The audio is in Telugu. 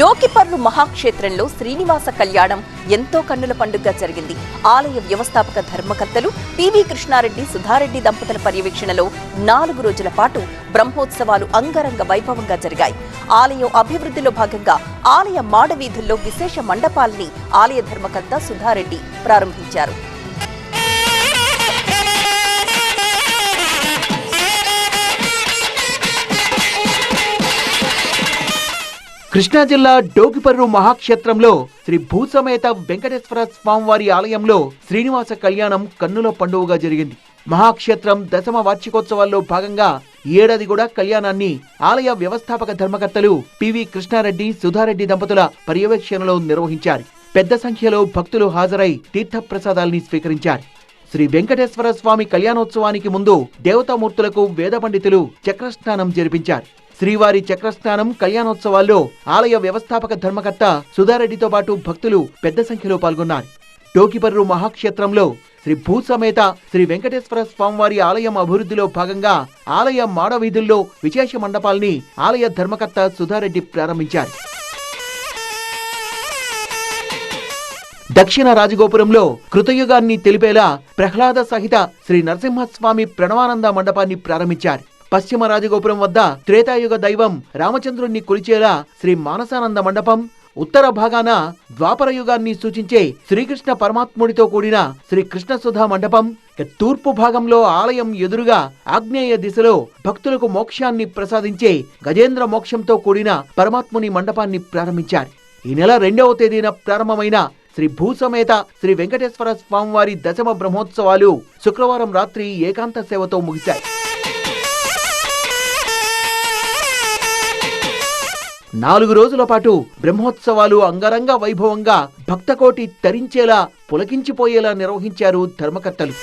యోగిపర్రు మహాక్షేత్రంలో శ్రీనివాస కళ్యాణం ఎంతో కన్నుల పండుగగా జరిగింది. ఆలయ వ్యవస్థాపక ధర్మకర్తలు పివి కృష్ణారెడ్డి, సుధారెడ్డి దంపతుల పర్యవేక్షణలో 4 రోజుల పాటు బ్రహ్మోత్సవాలు అంగరంగ వైభవంగా జరిగాయి. ఆలయం అభివృద్ధిలో భాగంగా ఆలయ మాడవీధుల్లో విశేష మండపాల్ని ఆలయ ధర్మకర్త సుధారెడ్డి ప్రారంభించారు. కృష్ణా జిల్లా యోగిపర్రు మహాక్షేత్రంలో శ్రీ భూసమేత వెంకటేశ్వర స్వామివారి ఆలయంలో శ్రీనివాస కళ్యాణం కన్నుల పండుగగా జరిగింది. మహాక్షేత్రం దశమ వార్షికోత్సవాల్లో భాగంగా ఈ ఏడాది కూడా కళ్యాణాన్ని ఆలయ వ్యవస్థాపక ధర్మకర్తలు పివి కృష్ణారెడ్డి, సుధారెడ్డి దంపతుల పర్యవేక్షణలో నిర్వహించారు. పెద్ద సంఖ్యలో భక్తులు హాజరై తీర్థప్రసాదాల్ని స్వీకరించారు. శ్రీ వెంకటేశ్వర స్వామి కళ్యాణోత్సవానికి ముందు దేవతామూర్తులకు వేద పండితులు చక్రస్నానం జరిపించారు. శ్రీవారి చక్రస్నానం కళ్యాణోత్సవాల్లో ఆలయ వ్యవస్థాపక ధర్మకర్త సుధారెడ్డితో పాటు భక్తులు పెద్ద సంఖ్యలో పాల్గొన్నారు. యోగిపర్రు మహాక్షేత్రంలో శ్రీ భూసమేత శ్రీ వెంకటేశ్వర స్వామివారి ఆలయం అభివృద్ధిలో భాగంగా ఆలయ మాడవీధుల్లో విశేష మండపాల్ని ఆలయ ధర్మకర్త సుధారెడ్డి ప్రారంభించారు. దక్షిణ రాజగోపురంలో కృతయుగాన్ని తెలిపేలా ప్రహ్లాద సహిత శ్రీ నరసింహస్వామి ప్రణవానంద మండపాన్ని ప్రారంభించారు. పశ్చిమ రాజగోపురం వద్ద త్రేతాయుగ దైవం రామచంద్రుణ్ణి కొలిచేలా శ్రీ మానసానంద మండపం, ఉత్తర భాగాన ద్వాపర యుగాన్ని సూచించే శ్రీకృష్ణ పరమాత్ముడితో కూడిన శ్రీ కృష్ణసుధా మండపం, తూర్పు భాగంలో ఆలయం ఎదురుగా ఆగ్నేయ దిశలో భక్తులకు మోక్షాన్ని ప్రసాదించే గజేంద్ర మోక్షంతో కూడిన పరమాత్ముని మండపాన్ని ప్రారంభించారు. ఈ నెల 2వ తేదీన ప్రారంభమైన శ్రీ భూసమేత శ్రీ వెంకటేశ్వర స్వామివారి దశమ బ్రహ్మోత్సవాలు శుక్రవారం రాత్రి ఏకాంత సేవతో ముగిశాయి. 4 రోజుల పాటు బ్రహ్మోత్సవాలు అంగరంగ వైభవంగా భక్తకోటి తరించేలా పులకించిపోయేలా నిర్వహించారు ధర్మకర్తలు.